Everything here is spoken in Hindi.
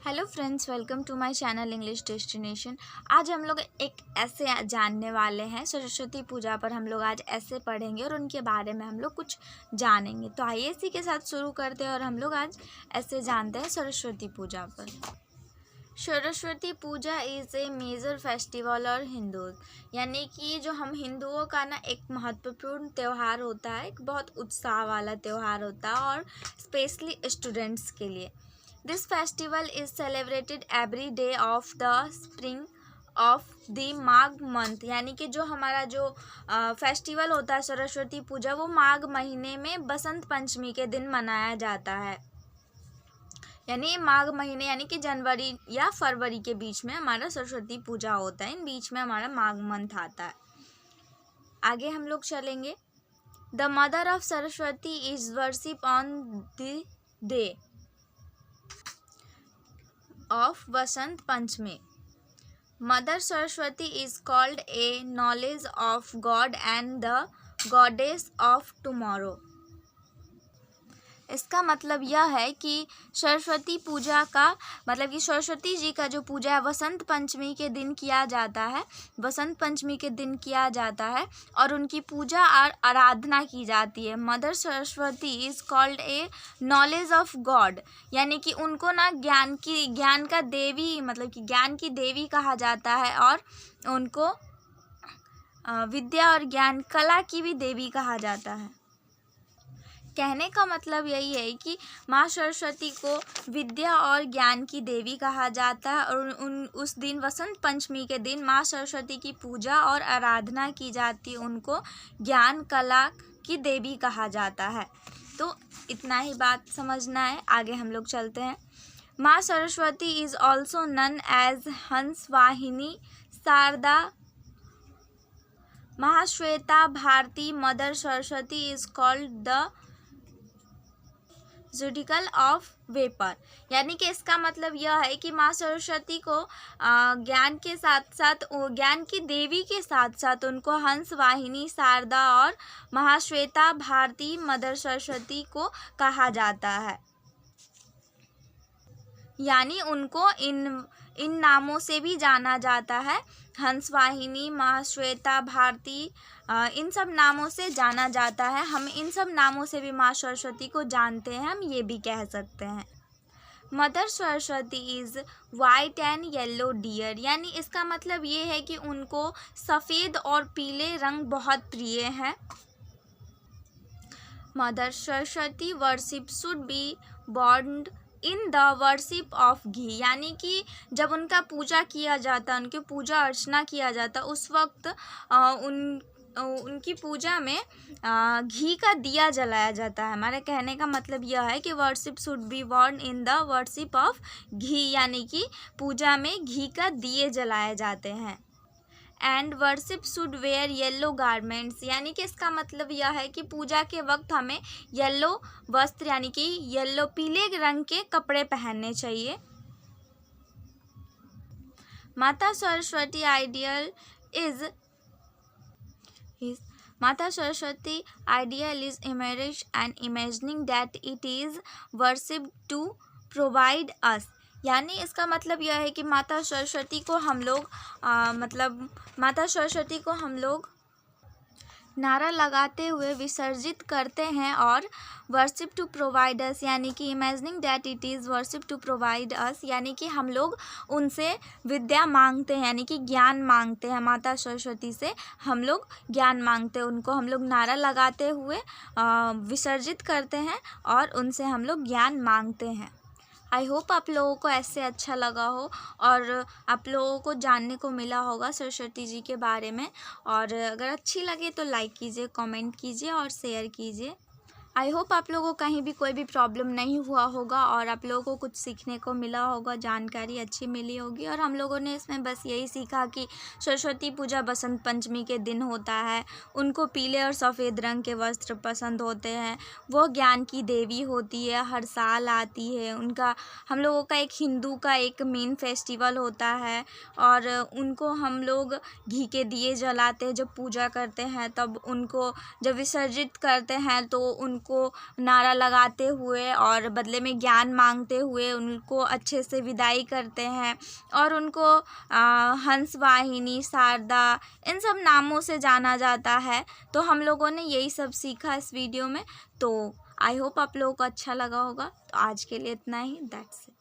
Hello friends, welcome to my channel English Destination. आज हम लोग एक ऐसे जानने वाले हैं। सरस्वती पूजा पर हम लोग आज ऐसे पढ़ेंगे और उनके बारे में हम लोग कुछ जानेंगे। तो आइए इसी के साथ शुरू करते हैं और हम लोग आज ऐसे जानते हैं सरस्वती पूजा पर। सरस्वती पूजा इज़ ए मेजर फेस्टिवल और हिंदू, यानी कि जो हम हिंदुओं का ना एक महत्वपूर्ण त्यौहार होता है, एक बहुत उत्साह वाला त्यौहार होता है और स्पेशली स्टूडेंट्स के लिए। This festival is celebrated every day of the spring of the Magh month, यानी कि जो हमारा जो फेस्टिवल होता है सरस्वती पूजा, वो माघ महीने में बसंत पंचमी के दिन मनाया जाता है। यानी माघ महीने यानी कि जनवरी या फरवरी के बीच में हमारा सरस्वती पूजा होता है। इन बीच में हमारा माघ मंथ आता है। आगे हम लोग चलेंगे। The mother of Saraswati is worship on the day of Vasant Panchami. Mother Saraswati is called a knowledge of God and the goddess of tomorrow. इसका मतलब यह है कि सरस्वती पूजा का मतलब कि सरस्वती जी का जो पूजा है वसंत पंचमी के दिन किया जाता है। वसंत पंचमी के दिन किया जाता है और उनकी पूजा और आराधना की जाती है। Mother Saraswati is called a knowledge of God, यानी कि उनको ना ज्ञान का देवी मतलब कि ज्ञान की देवी कहा जाता है और उनको विद्या और ज्ञान कला की भी देवी कहा जाता है। कहने का मतलब यही है कि माँ सरस्वती को विद्या और ज्ञान की देवी कहा जाता है और उस दिन वसंत पंचमी के दिन माँ सरस्वती की पूजा और आराधना की जाती है। उनको ज्ञान कला की देवी कहा जाता है। तो इतना ही बात समझना है। आगे हम लोग चलते हैं। माँ Saraswati is also known as Hans Vahini Sharada Mahashweta Bharati. Mother Saraswati is called the judicial of vapour, यानी कि इसका मतलब यह है कि माँ सरस्वती को ज्ञान के साथ साथ ज्ञान की देवी के साथ साथ उनको हंस वाहिनी शारदा और महाश्वेता भारती मदर सरस्वती को कहा जाता है। यानी उनको इन नामों से भी जाना जाता है। हंस वाहिनी, महाश्वेता, भारती, इन सब नामों से जाना जाता है। हम इन सब नामों से भी माँ सरस्वती को जानते हैं, हम ये भी कह सकते हैं। Mother Saraswati is white and yellow dear, यानी इसका मतलब ये है कि उनको सफ़ेद और पीले रंग बहुत प्रिय हैं। Mother Saraswati worship should be borned in the worship of ghee, यानी कि जब उनका पूजा किया जाता, उनकी पूजा अर्चना किया जाता, उस वक्त उनकी पूजा में घी का दिया जलाया जाता है। हमारे कहने का मतलब यह है कि worship should be borne in the worship of ghee, यानी कि पूजा में घी का दिए जलाए जाते हैं। And worship should wear yellow garments, यानी कि इसका मतलब यह है कि पूजा के वक्त हमें येलो वस्त्र यानी कि येलो पीले रंग के कपड़े पहनने चाहिए। माता Saraswati ideal is Mata Saraswati ideal is emerged and imagining that it is worshipped to provide us, यानी इसका मतलब यह है कि माता सरस्वती को हम लोग नारा लगाते हुए विसर्जित करते हैं और वर्शिप टू प्रोवाइड अस, यानी कि imagining that it is worship to provide us, यानी कि हम लोग उनसे विद्या मांगते हैं, यानी कि ज्ञान मांगते हैं। माता सरस्वती से हम लोग ज्ञान मांगते हैं, उनको हम लोग नारा लगाते हुए विसर्जित करते हैं और उनसे हम लोग ज्ञान मांगते हैं। आई होप आप लोगों को ऐसे अच्छा लगा हो और आप लोगों को जानने को मिला होगा सरस्वती जी के बारे में। और अगर अच्छी लगे तो लाइक कीजिए, कमेंट कीजिए और शेयर कीजिए। आई होप आप लोगों को कहीं भी कोई भी प्रॉब्लम नहीं हुआ होगा और आप लोगों को कुछ सीखने को मिला होगा, जानकारी अच्छी मिली होगी। और हम लोगों ने इसमें बस यही सीखा कि सरस्वती पूजा बसंत पंचमी के दिन होता है, उनको पीले और सफ़ेद रंग के वस्त्र पसंद होते हैं, वो ज्ञान की देवी होती है, हर साल आती है। उनका हम लोगों का एक हिंदू का एक मेन फेस्टिवल होता है और उनको हम लोग घी के दिए जलाते हैं जब पूजा करते हैं, तब उनको जब विसर्जित करते हैं तो उनको को नारा लगाते हुए और बदले में ज्ञान मांगते हुए उनको अच्छे से विदाई करते हैं और उनको हंस वाहिनी, शारदा, इन सब नामों से जाना जाता है। तो हम लोगों ने यही सब सीखा इस वीडियो में। तो आई होप आप लोगों को अच्छा लगा होगा। तो आज के लिए इतना ही, दैट्स इट।